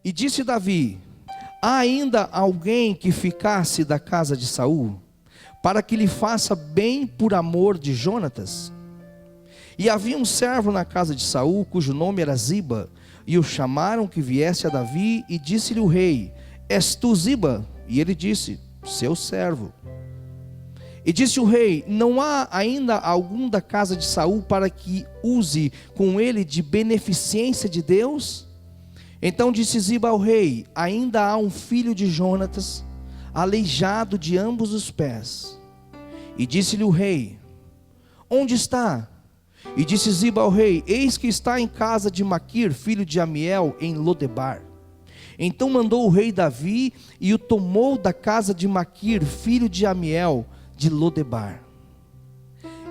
E disse Davi: há ainda alguém que ficasse da casa de Saul, para que lhe faça bem por amor de Jonatas? E havia um servo na casa de Saul, cujo nome era Ziba, e o chamaram que viesse a Davi, e disse-lhe o rei: és tu Ziba? E ele disse: seu servo. E disse o rei: não há ainda algum da casa de Saul para que use com ele de beneficência de Deus? Então disse Ziba ao rei: ainda há um filho de Jonatas, aleijado de ambos os pés. E disse-lhe o rei: onde está? E disse Ziba ao rei: eis que está em casa de Maquir, filho de Amiel, em Lodebar. Então mandou o rei Davi e o tomou da casa de Maquir, filho de Amiel, de Lodebar.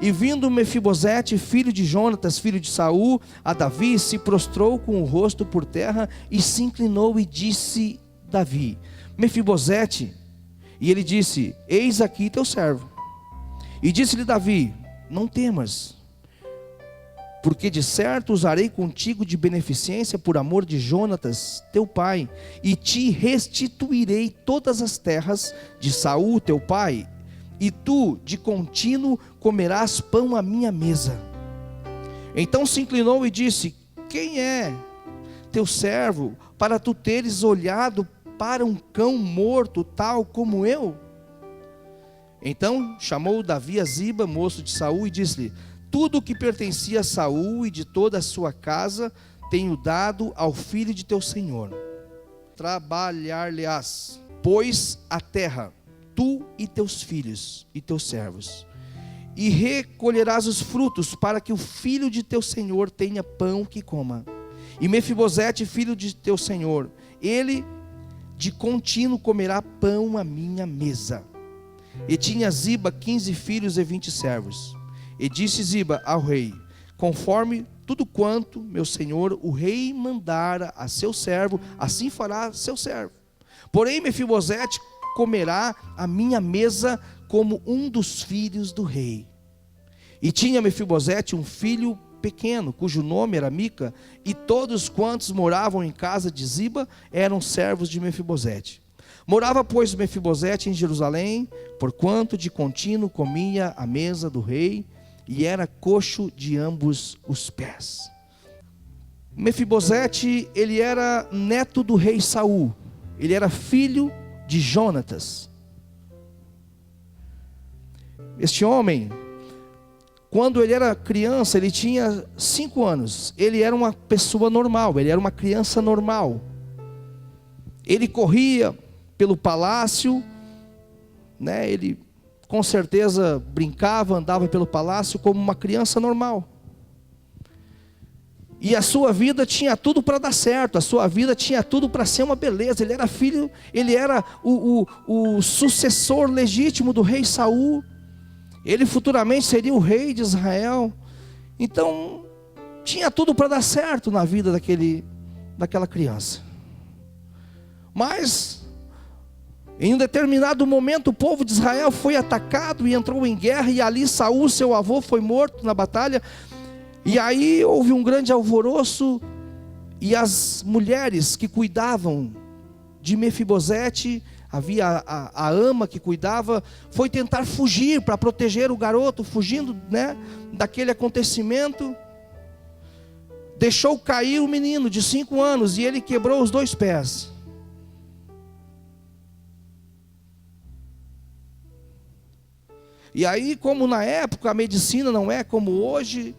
E vindo Mefibosete, filho de Jonatas, filho de Saul, a Davi, se prostrou com o rosto por terra e se inclinou e disse Davi: Mefibosete. E ele disse: eis aqui teu servo. E disse-lhe Davi: não temas, porque de certo usarei contigo de beneficência por amor de Jonatas, teu pai, e te restituirei todas as terras de Saul, teu pai, e tu de contínuo comerás pão à minha mesa. Então se inclinou e disse: quem é teu servo, para tu teres olhado para um cão morto, tal como eu? Então chamou Davi a Ziba, moço de Saul, e disse-lhe: tudo o que pertencia a Saul e de toda a sua casa tenho dado ao filho de teu senhor. Trabalhar-lhe-ás, pois, a terra, tu e teus filhos e teus servos, e recolherás os frutos, para que o filho de teu senhor tenha pão que coma. E Mefibosete, filho de teu senhor, ele de contínuo comerá pão à minha mesa. E tinha Ziba 15 filhos e 20 servos. E disse Ziba ao rei: conforme tudo quanto meu senhor o rei mandara a seu servo, assim fará seu servo. Porém Mefibosete comerá a minha mesa como um dos filhos do rei. E tinha Mefibosete um filho pequeno, cujo nome era Mica, e todos quantos moravam em casa de Ziba eram servos de Mefibosete. Morava, pois, Mefibosete em Jerusalém, porquanto de contínuo comia à mesa do rei, e era coxo de ambos os pés. Mefibosete, ele era neto do rei Saul, ele era filho de Jonatas. Este homem, quando ele era criança, ele tinha 5 anos, ele era uma pessoa normal, ele era uma criança normal. Ele corria pelo palácio, né? Ele com certeza brincava, andava pelo palácio como uma criança normal. E a sua vida tinha tudo para dar certo, a sua vida tinha tudo para ser uma beleza. Ele era filho, ele era o sucessor legítimo do rei Saul. Ele futuramente seria o rei de Israel. Então, tinha tudo para dar certo na vida daquela criança. Mas em um determinado momento o povo de Israel foi atacado e entrou em guerra, e ali Saul, seu avô, foi morto na batalha. E aí houve um grande alvoroço, e as mulheres que cuidavam de Mefibosete, havia a ama que cuidava, foi tentar fugir para proteger o garoto, fugindo, né, daquele acontecimento. Deixou cair o menino de 5 anos e ele quebrou os 2 pés. E aí, como na época a medicina não é como hoje,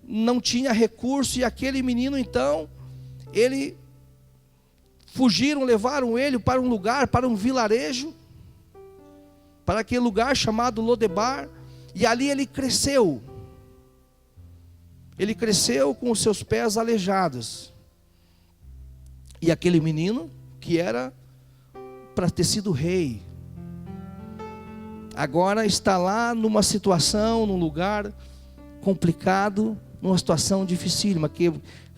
não tinha recurso, e aquele menino então, fugiram, levaram ele para um lugar, para um vilarejo, para aquele lugar chamado Lodebar, e ali ele cresceu. Ele cresceu com os seus pés aleijados. E aquele menino, que era para ter sido rei, agora está lá numa situação, num lugar complicado, numa situação dificílima, que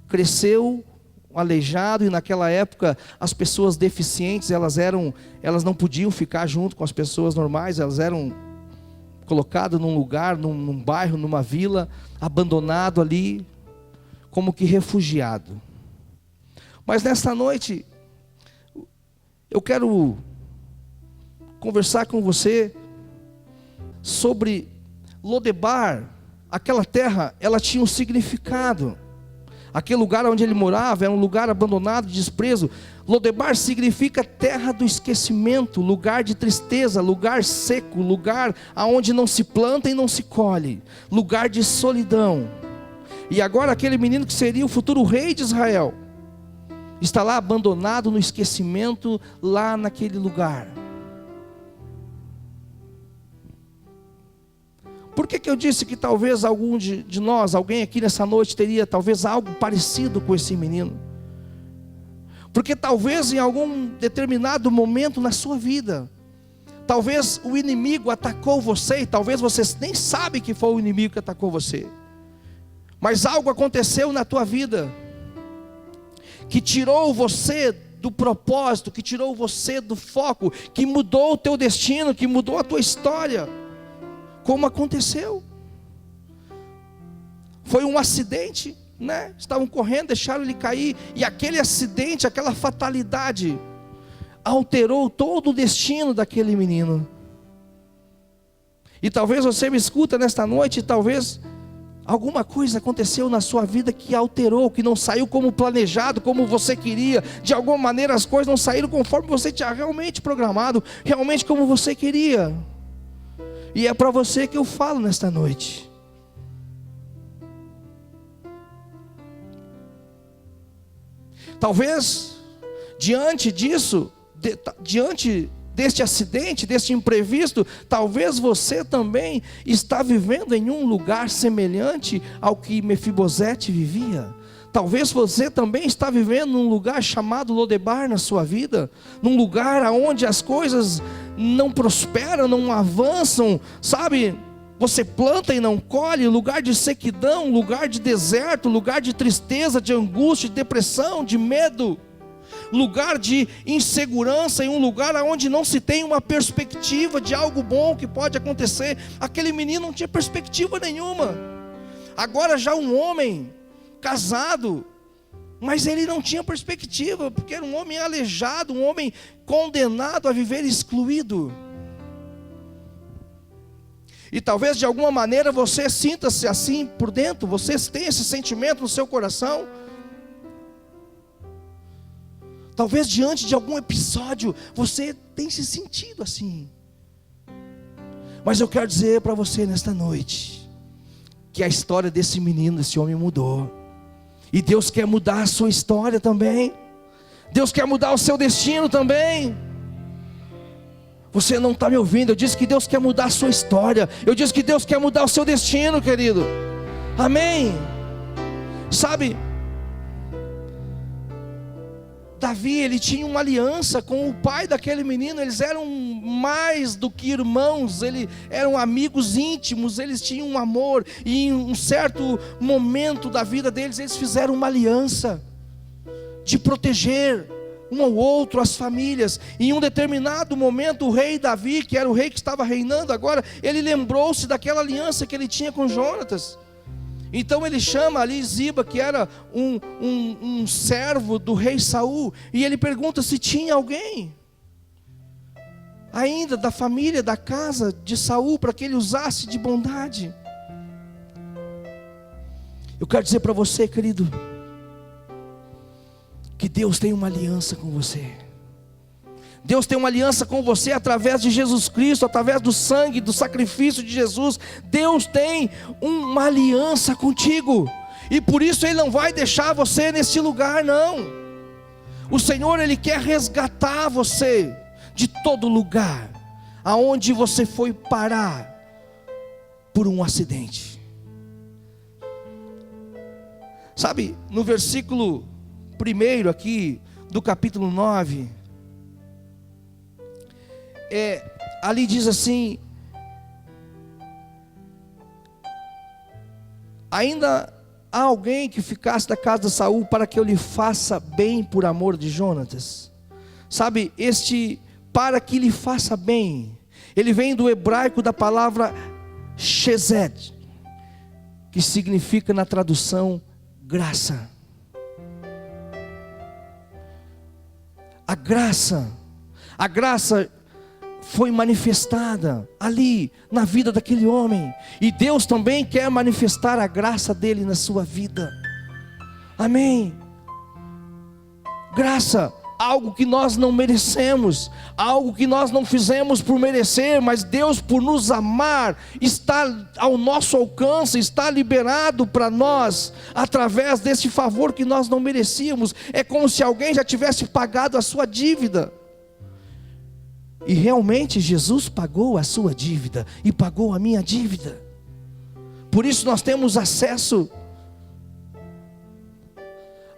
cresceu aleijado, e naquela época as pessoas deficientes, elas não podiam ficar junto com as pessoas normais, elas eram colocadas num lugar, num bairro, numa vila, abandonado ali, como que refugiado. Mas nesta noite, eu quero conversar com você sobre Lodebar. Aquela terra, ela tinha um significado. Aquele lugar onde ele morava era um lugar abandonado, de desprezo. Lodebar significa terra do esquecimento, lugar de tristeza, lugar seco, lugar aonde não se planta e não se colhe, lugar de solidão. E agora aquele menino que seria o futuro rei de Israel está lá abandonado no esquecimento, lá naquele lugar. Por que eu disse que talvez algum de nós, alguém aqui nessa noite, teria talvez algo parecido com esse menino? Porque talvez em algum determinado momento na sua vida, talvez o inimigo atacou você, e talvez você nem sabe que foi o inimigo que atacou você. Mas algo aconteceu na tua vida, que tirou você do propósito, que tirou você do foco, que mudou o teu destino, que mudou a tua história. Como aconteceu? Foi um acidente, né? Estavam correndo, deixaram ele cair, e aquele acidente, aquela fatalidade, alterou todo o destino daquele menino. E talvez você me escuta nesta noite, e talvez alguma coisa aconteceu na sua vida que alterou, que não saiu como planejado, como você queria. De alguma maneira as coisas não saíram conforme você tinha realmente programado, realmente como você queria. E é para você que eu falo nesta noite. Talvez, diante disso, diante deste acidente, deste imprevisto, talvez você também está vivendo em um lugar semelhante ao que Mefibosete vivia. Talvez você também está vivendo num lugar chamado Lodebar na sua vida, num lugar onde as coisas não prosperam, não avançam, sabe? Você planta e não colhe, lugar de sequidão, lugar de deserto, lugar de tristeza, de angústia, de depressão, de medo, lugar de insegurança, em um lugar onde não se tem uma perspectiva de algo bom que pode acontecer. Aquele menino não tinha perspectiva nenhuma. Agora já um homem casado, mas ele não tinha perspectiva, porque era um homem aleijado, um homem condenado a viver excluído. E talvez de alguma maneira você sinta-se assim por dentro, você tem esse sentimento no seu coração. Talvez diante de algum episódio você tenha se sentido assim. Mas eu quero dizer para você nesta noite, que a história desse menino, desse homem mudou. E Deus quer mudar a sua história também. Deus quer mudar o seu destino também. Você não está me ouvindo? Eu disse que Deus quer mudar a sua história. Eu disse que Deus quer mudar o seu destino, querido. Amém? Sabe, Davi, ele tinha uma aliança com o pai daquele menino. Eles eram mais do que irmãos, eles eram amigos íntimos, eles tinham um amor. E em um certo momento da vida deles, eles fizeram uma aliança de proteger um ao outro, as famílias. Em um determinado momento, o rei Davi, que era o rei que estava reinando agora, ele lembrou-se daquela aliança que ele tinha com Jonatas. Então ele chama ali Ziba, que era um servo do rei Saul, e ele pergunta se tinha alguém ainda da família, da casa de Saul, para que ele usasse de bondade. Eu quero dizer para você, querido, que Deus tem uma aliança com você. Deus tem uma aliança com você através de Jesus Cristo, através do sangue, do sacrifício de Jesus. Deus tem uma aliança contigo, e por isso Ele não vai deixar você nesse lugar, não. O Senhor, Ele quer resgatar você de todo lugar aonde você foi parar por um acidente. Sabe, no versículo 1 aqui do capítulo 9, ali diz assim: ainda há alguém que ficasse da casa de Saul para que eu lhe faça bem por amor de Jonatas. Sabe, este para que lhe faça bem, ele vem do hebraico da palavra chesed, que significa na tradução graça. a graça foi manifestada ali na vida daquele homem, e Deus também quer manifestar a graça dele na sua vida. Amém. Graça, algo que nós não merecemos, algo que nós não fizemos por merecer, mas Deus, por nos amar, está ao nosso alcance, está liberado para nós, através desse favor que nós não merecíamos. É como se alguém já tivesse pagado a sua dívida, e realmente Jesus pagou a sua dívida, e pagou a minha dívida. Por isso nós temos acesso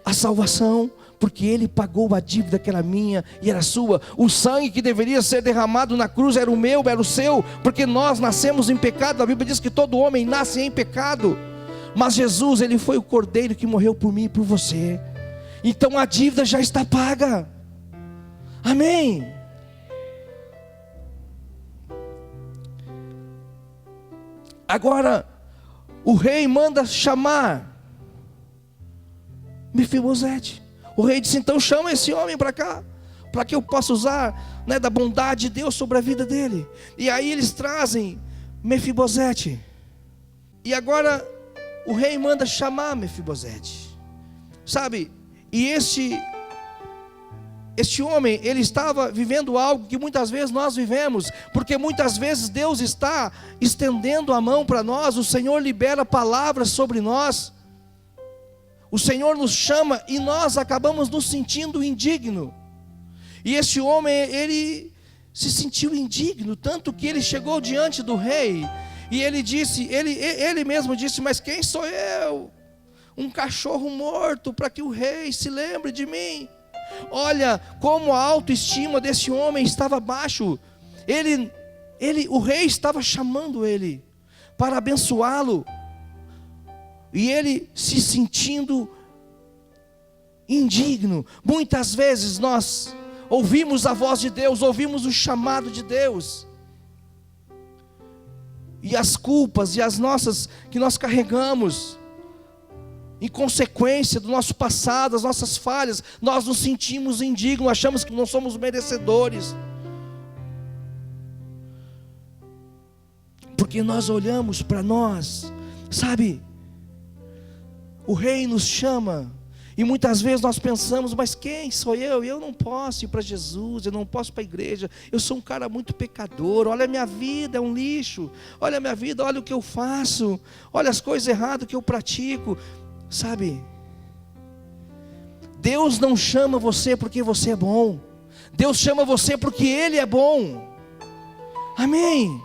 à salvação, porque Ele pagou a dívida que era minha e era sua. O sangue que deveria ser derramado na cruz era o meu, era o seu, porque nós nascemos em pecado. A Bíblia diz que todo homem nasce em pecado, mas Jesus, Ele foi o Cordeiro que morreu por mim e por você. Então a dívida já está paga. Amém. Agora o rei manda chamar Mefibosete. O rei disse: então chama esse homem para cá, para que eu possa usar, né, da bondade de Deus sobre a vida dele. E aí eles trazem Mefibosete. E agora o rei manda chamar Mefibosete. Sabe? E este homem, ele estava vivendo algo que muitas vezes nós vivemos, porque muitas vezes Deus está estendendo a mão para nós, o Senhor libera palavras sobre nós, o Senhor nos chama e nós acabamos nos sentindo indigno. E esse homem, ele se sentiu indigno, tanto que ele chegou diante do rei, e ele disse, ele mesmo disse: mas quem sou eu? Um cachorro morto, para que o rei se lembre de mim. Olha como a autoestima desse homem estava baixo. O rei estava chamando ele para abençoá-lo, e ele se sentindo indigno. Muitas vezes nós ouvimos a voz de Deus, ouvimos o chamado de Deus, e as culpas e as nossas que nós carregamos, em consequência do nosso passado, das nossas falhas, nós nos sentimos indignos, achamos que não somos merecedores, porque nós olhamos para nós, sabe? O rei nos chama, e muitas vezes nós pensamos: mas quem sou eu? Eu não posso ir para Jesus, eu não posso ir para a igreja, eu sou um cara muito pecador, olha a minha vida, é um lixo, olha a minha vida, olha o que eu faço, olha as coisas erradas que eu pratico. Sabe, Deus não chama você porque você é bom, Deus chama você porque Ele é bom. Amém.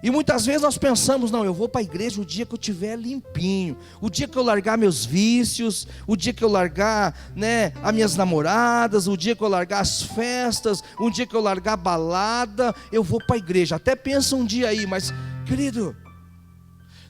E muitas vezes nós pensamos: não, eu vou para a igreja o dia que eu estiver limpinho, o dia que eu largar meus vícios, o dia que eu largar, né, as minhas namoradas, o dia que eu largar as festas, o dia que eu largar a balada, eu vou para a igreja. Até pensa um dia aí, mas querido,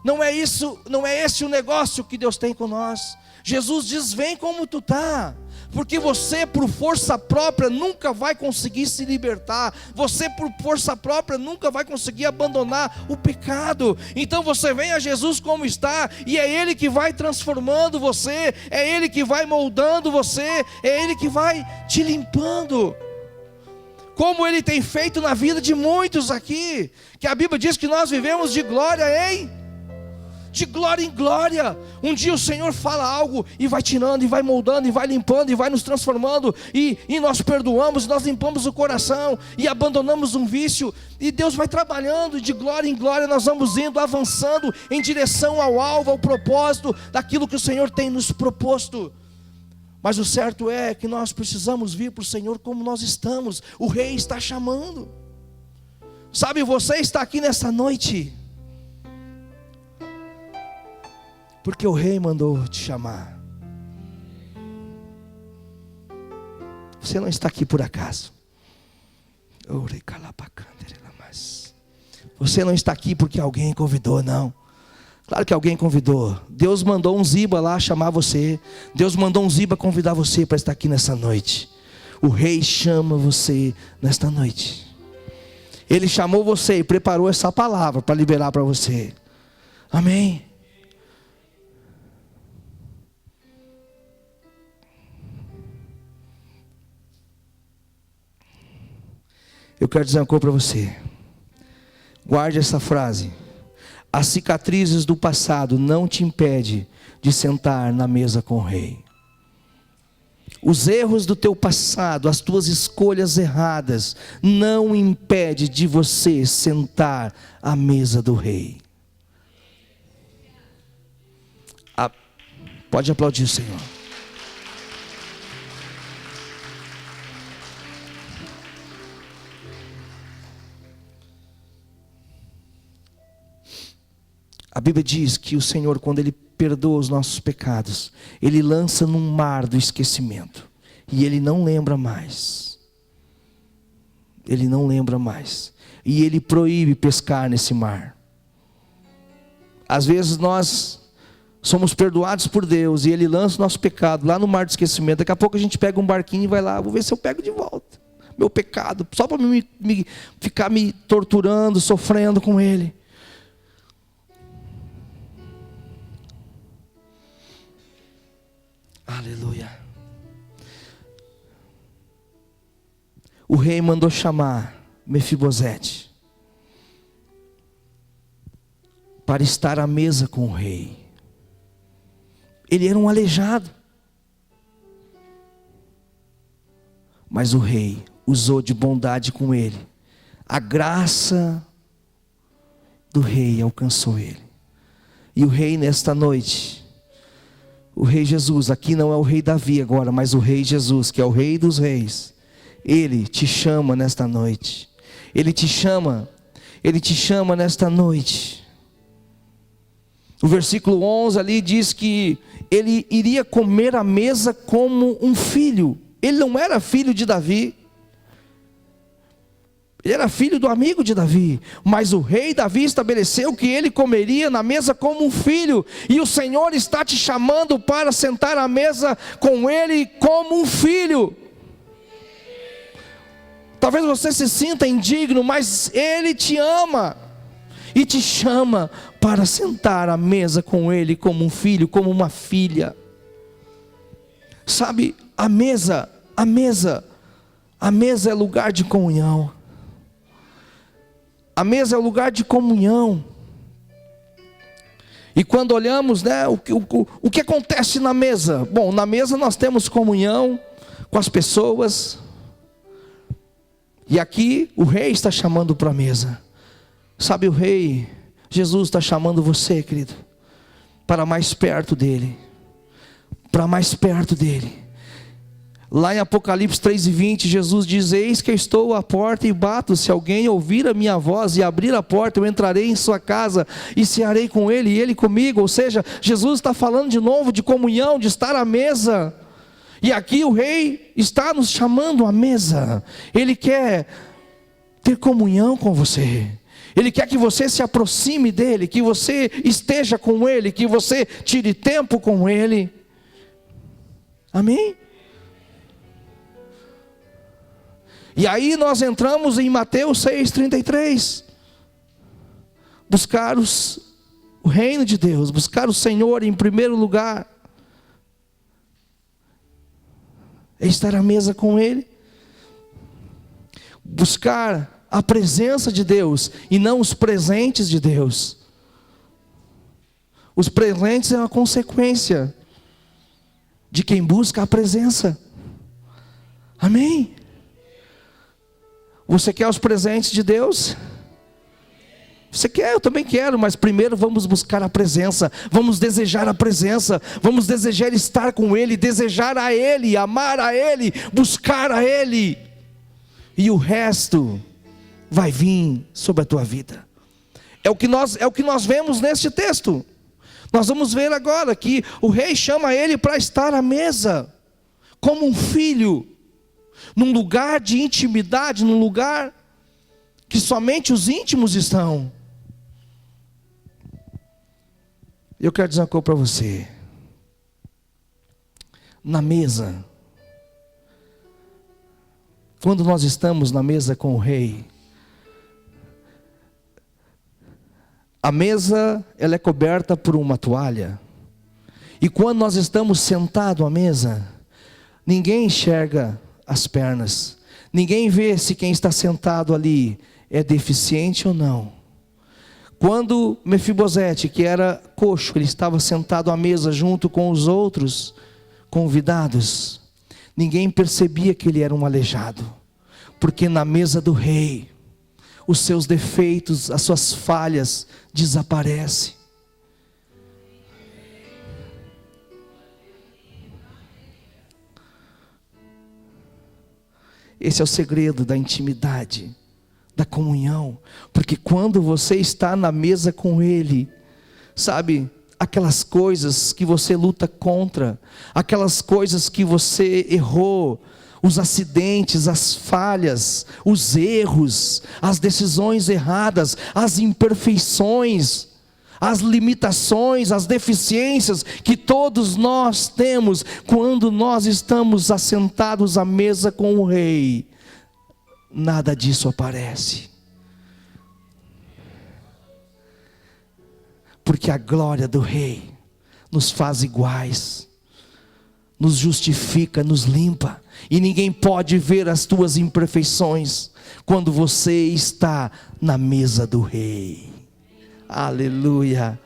não é isso, não é esse o negócio que Deus tem com nós. Jesus diz: vem como tu está, porque você por força própria nunca vai conseguir se libertar, você por força própria nunca vai conseguir abandonar o pecado. Então você vem a Jesus como está, e é Ele que vai transformando você, é Ele que vai moldando você, é Ele que vai te limpando, como Ele tem feito na vida de muitos aqui, que a Bíblia diz que nós vivemos de glória de glória em glória. Um dia o Senhor fala algo e vai tirando, e vai moldando, e vai limpando, e vai nos transformando, e nós perdoamos, nós limpamos o coração, e abandonamos um vício, e Deus vai trabalhando, e de glória em glória nós vamos indo, avançando em direção ao alvo, ao propósito daquilo que o Senhor tem nos proposto. Mas o certo é que nós precisamos vir para o Senhor como nós estamos. O Rei está chamando. Sabe, você está aqui nessa noite porque o Rei mandou te chamar. Você não está aqui por acaso. Você não está aqui porque alguém convidou, não. Claro que alguém convidou. Deus mandou um Ziba lá chamar você. Deus mandou um Ziba convidar você para estar aqui nessa noite. O Rei chama você nesta noite. Ele chamou você e preparou essa palavra para liberar para você. Amém. Eu quero dizer uma coisa para você. Guarde essa frase. As cicatrizes do passado não te impedem de sentar na mesa com o rei. Os erros do teu passado, as tuas escolhas erradas, não impedem de você sentar à mesa do rei. Pode aplaudir o Senhor. A Bíblia diz que o Senhor, quando Ele perdoa os nossos pecados, Ele lança num mar do esquecimento. E Ele não lembra mais. Ele não lembra mais. E Ele proíbe pescar nesse mar. Às vezes nós somos perdoados por Deus e Ele lança o nosso pecado lá no mar do esquecimento. Daqui a pouco a gente pega um barquinho e vai lá, vou ver se eu pego de volta meu pecado, só para ficar me torturando, sofrendo com ele. Aleluia. O rei mandou chamar Mefibosete para estar à mesa com o rei. Ele era um aleijado, mas o rei usou de bondade com ele. A graça do rei alcançou ele. E o rei nesta noite, o rei Jesus, aqui não é o rei Davi agora, mas o rei Jesus, que é o rei dos reis, ele te chama nesta noite. Ele te chama nesta noite. O versículo 11 ali diz que ele iria comer à mesa como um filho. Ele não era filho de Davi. Ele era filho do amigo de Davi. Mas o rei Davi estabeleceu que ele comeria na mesa como um filho. E o Senhor está te chamando para sentar à mesa com ele como um filho. Talvez você se sinta indigno, mas Ele te ama e te chama para sentar à mesa com Ele como um filho, como uma filha. Sabe, a mesa é lugar de comunhão. A mesa é o lugar de comunhão. E quando olhamos, né, o que acontece na mesa? Bom, na mesa nós temos comunhão com as pessoas. E aqui o rei está chamando para a mesa. Sabe, o rei, Jesus está chamando você, querido, para mais perto dele. Para mais perto dele. Lá em Apocalipse 3:20, Jesus diz: eis que estou à porta e bato, se alguém ouvir a minha voz e abrir a porta, eu entrarei em sua casa e cearei com ele e ele comigo. Ou seja, Jesus está falando de novo de comunhão, de estar à mesa. E aqui o rei está nos chamando à mesa. Ele quer ter comunhão com você. Ele quer que você se aproxime dele, que você esteja com ele, que você tire tempo com ele. Amém? E aí nós entramos em Mateus 6:33. Buscar o reino de Deus, buscar o Senhor em primeiro lugar. É estar à mesa com Ele. Buscar a presença de Deus e não os presentes de Deus. Os presentes é uma consequência de quem busca a presença. Amém? Você quer os presentes de Deus? Você quer, eu também quero, mas primeiro vamos buscar a presença, vamos desejar a presença, vamos desejar estar com Ele, desejar a Ele, amar a Ele, buscar a Ele, e o resto vai vir sobre a tua vida. É o que nós vemos neste texto. Nós vamos ver agora que o rei chama ele para estar à mesa, como um filho, num lugar de intimidade, num lugar que somente os íntimos estão. Eu quero dizer uma coisa para você. Na mesa, quando nós estamos na mesa com o rei, a mesa ela é coberta por uma toalha. E quando nós estamos sentados à mesa, ninguém enxerga as pernas, Ninguém vê se quem está sentado ali é deficiente ou não. Quando Mefibosete, que era coxo, ele estava sentado à mesa junto com os outros convidados, ninguém percebia que ele era um aleijado, porque na mesa do rei, os seus defeitos, as suas falhas desaparecem. Esse é o segredo da intimidade, da comunhão, porque quando você está na mesa com Ele, sabe, aquelas coisas que você luta contra, aquelas coisas que você errou, os acidentes, as falhas, os erros, as decisões erradas, as imperfeições, as limitações, as deficiências que todos nós temos quando nós estamos assentados à mesa com o Rei, nada disso aparece, porque a glória do Rei nos faz iguais, nos justifica, nos limpa, e ninguém pode ver as tuas imperfeições quando você está na mesa do Rei. Aleluia.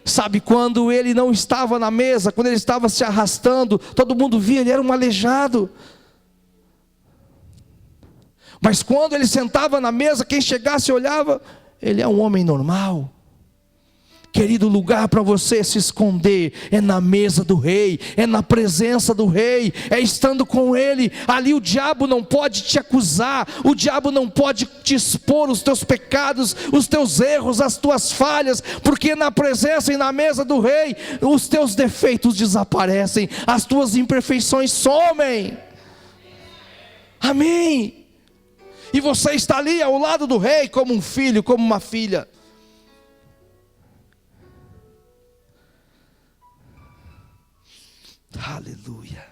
Sabe, quando ele não estava na mesa, quando ele estava se arrastando, todo mundo via, ele era um aleijado. Mas quando ele sentava na mesa, quem chegasse e olhava, ele é um homem normal. Querido, lugar para você se esconder é na mesa do Rei, é na presença do Rei, é estando com Ele. Ali o diabo não pode te acusar, o diabo não pode te expor os teus pecados, os teus erros, as tuas falhas, porque na presença e na mesa do Rei, os teus defeitos desaparecem, as tuas imperfeições somem. Amém. E você está ali ao lado do Rei como um filho, como uma filha. Aleluia.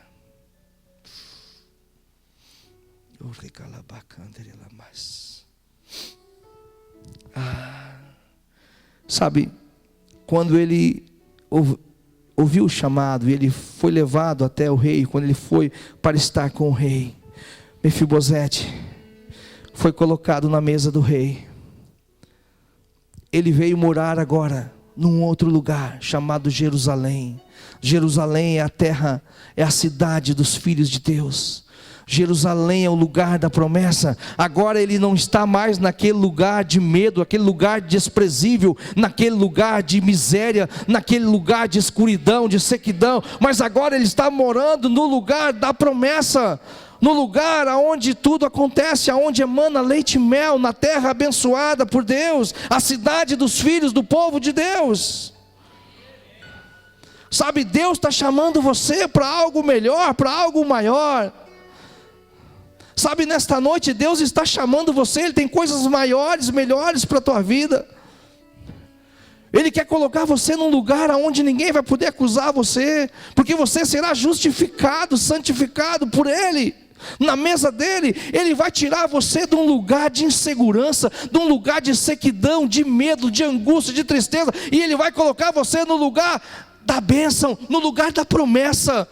Sabe, quando ele ouviu o chamado, e ele foi levado até o rei, quando ele foi para estar com o rei, Mefibosete foi colocado na mesa do rei. Ele veio morar agora num outro lugar chamado Jerusalém. Jerusalém é a terra, é a cidade dos filhos de Deus. Jerusalém é o lugar da promessa. Agora ele não está mais naquele lugar de medo, aquele lugar desprezível, naquele lugar de miséria, naquele lugar de escuridão, de sequidão, mas agora ele está morando no lugar da promessa, no lugar onde tudo acontece, onde emana leite e mel, na terra abençoada por Deus, a cidade dos filhos do povo de Deus. Sabe, Deus está chamando você para algo melhor, para algo maior. Sabe, nesta noite Deus está chamando você, Ele tem coisas maiores, melhores para a tua vida. Ele quer colocar você num lugar onde ninguém vai poder acusar você, porque você será justificado, santificado por Ele. Na mesa dele, Ele vai tirar você de um lugar de insegurança, de um lugar de sequidão, de medo, de angústia, de tristeza, e Ele vai colocar você no lugar da bênção, no lugar da promessa.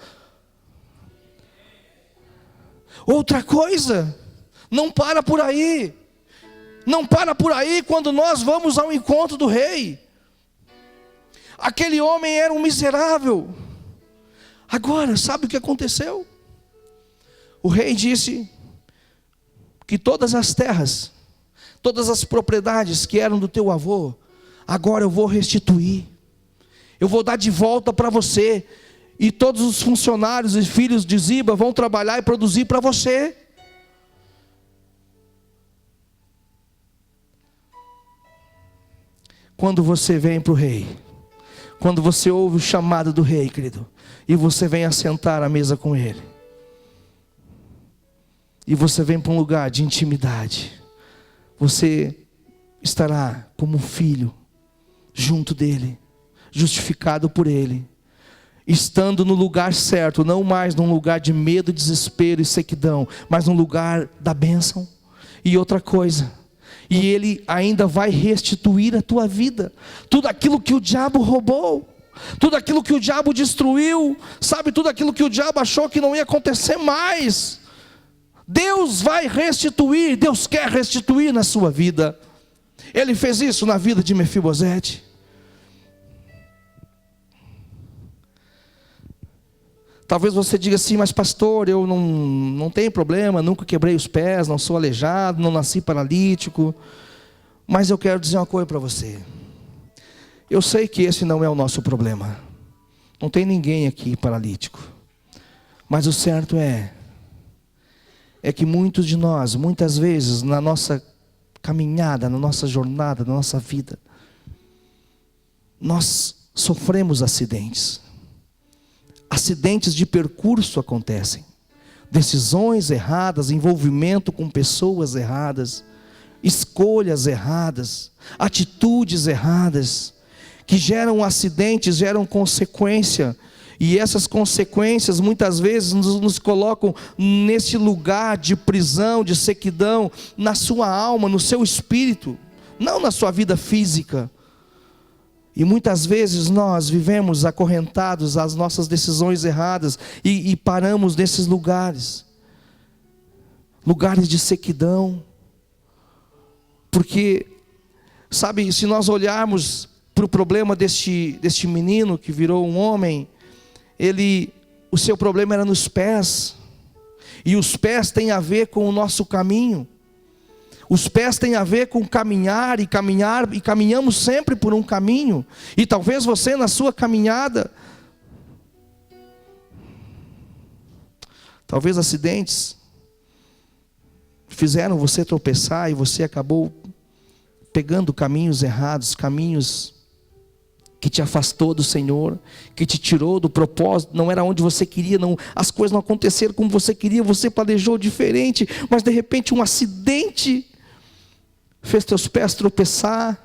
Outra coisa, não para por aí. Não para por aí quando nós vamos ao encontro do rei. Aquele homem era um miserável. Agora, sabe o que aconteceu? O rei disse que todas as terras, todas as propriedades que eram do teu avô, agora eu vou restituir. Eu vou dar de volta para você. E todos os funcionários e filhos de Ziba vão trabalhar e produzir para você. Quando você vem para o rei, quando você ouve o chamado do rei, querido, e você vem assentar à mesa com ele, e você vem para um lugar de intimidade, você estará como um filho junto dele, justificado por ele, estando no lugar certo, não mais num lugar de medo, desespero e sequidão, mas num lugar da bênção. E outra coisa, e Ele ainda vai restituir a tua vida, tudo aquilo que o diabo roubou, tudo aquilo que o diabo destruiu, sabe, tudo aquilo que o diabo achou que não ia acontecer mais, Deus vai restituir, Deus quer restituir na sua vida. Ele fez isso na vida de Mefibosete. Talvez você diga assim, mas pastor, eu não tenho problema, nunca quebrei os pés, não sou aleijado, não nasci paralítico. Mas eu quero dizer uma coisa para você. Eu sei que esse não é o nosso problema. Não tem ninguém aqui paralítico. Mas o certo é que muitos de nós, muitas vezes, na nossa caminhada, na nossa jornada, na nossa vida, nós sofremos acidentes. Acidentes de percurso acontecem. Decisões erradas, envolvimento com pessoas erradas, escolhas erradas, atitudes erradas, que geram acidentes, geram consequência. E essas consequências muitas vezes nos colocam nesse lugar de prisão, de sequidão, na sua alma, no seu espírito, não na sua vida física. E muitas vezes nós vivemos acorrentados às nossas decisões erradas e paramos nesses lugares. Lugares de sequidão. Porque, sabe, se nós olharmos para o problema deste menino que virou um homem, o seu problema era nos pés. E os pés têm a ver com o nosso caminho. Os pés têm a ver com caminhar, e caminhamos sempre por um caminho. E talvez você na sua caminhada, talvez acidentes fizeram você tropeçar e você acabou pegando caminhos errados, caminhos que te afastou do Senhor, que te tirou do propósito, não era onde você queria, as coisas não aconteceram como você queria, você planejou diferente, mas de repente um acidente fez teus pés tropeçar,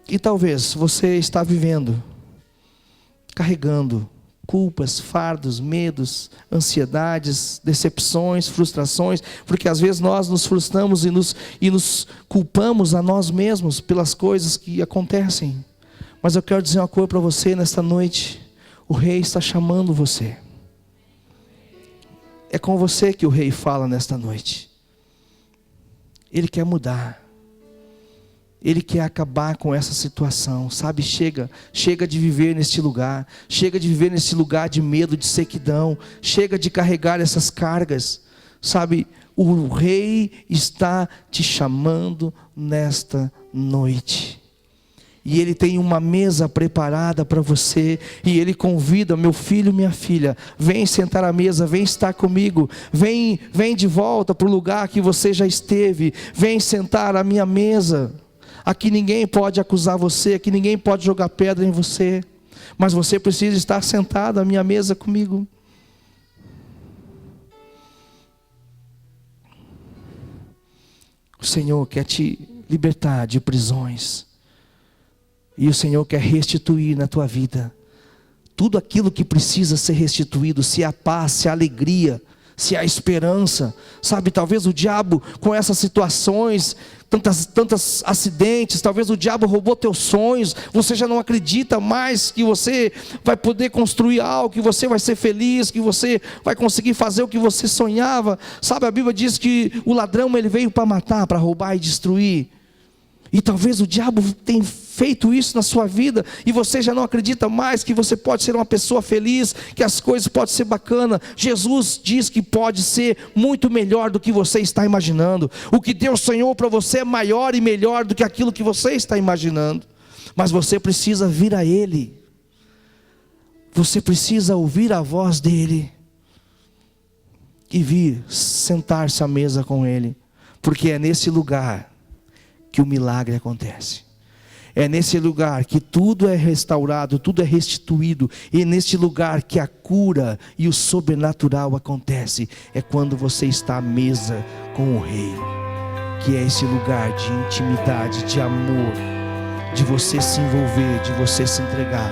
e talvez você está vivendo, carregando culpas, fardos, medos, ansiedades, decepções, frustrações, porque às vezes nós nos frustramos e nos culpamos a nós mesmos pelas coisas que acontecem. Mas eu quero dizer uma coisa para você nesta noite: o Rei está chamando você. É com você que o Rei fala nesta noite. Ele quer mudar. Ele quer acabar com essa situação, sabe? Chega de viver neste lugar. Chega de viver nesse lugar de medo, de sequidão. Chega de carregar essas cargas, sabe? O Rei está te chamando nesta noite. E Ele tem uma mesa preparada para você. E Ele convida: meu filho, minha filha, vem sentar à mesa, vem estar comigo. Vem de volta para o lugar que você já esteve. Vem sentar à minha mesa. Aqui ninguém pode acusar você, aqui ninguém pode jogar pedra em você. Mas você precisa estar sentado à minha mesa comigo. O Senhor quer te libertar de prisões. E o Senhor quer restituir na tua vida tudo aquilo que precisa ser restituído. Se há paz, se há alegria, se há esperança. Sabe, talvez o diabo com essas situações, tantos acidentes, talvez o diabo roubou teus sonhos. Você já não acredita mais que você vai poder construir algo, que você vai ser feliz, que você vai conseguir fazer o que você sonhava. Sabe, a Bíblia diz que o ladrão ele veio para matar, para roubar e destruir. E talvez o diabo tenha feito isso na sua vida, e você já não acredita mais que você pode ser uma pessoa feliz, que as coisas podem ser bacanas. Jesus diz que pode ser muito melhor do que você está imaginando. O que Deus sonhou para você é maior e melhor do que aquilo que você está imaginando. Mas você precisa vir a Ele. Você precisa ouvir a voz dEle e vir sentar-se à mesa com Ele, porque é nesse lugar que o milagre acontece. É nesse lugar que tudo é restaurado, tudo é restituído. E é nesse lugar que a cura e o sobrenatural acontece. É quando você está à mesa com o Rei, que é esse lugar de intimidade, de amor, de você se envolver, de você se entregar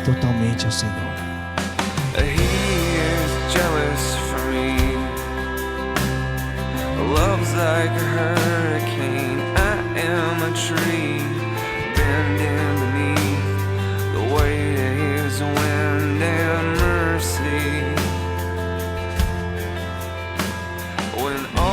totalmente ao Senhor. He is jealous for me. Love's like a hurricane. I am a tree bending beneath the weight of His wind and mercy. and on.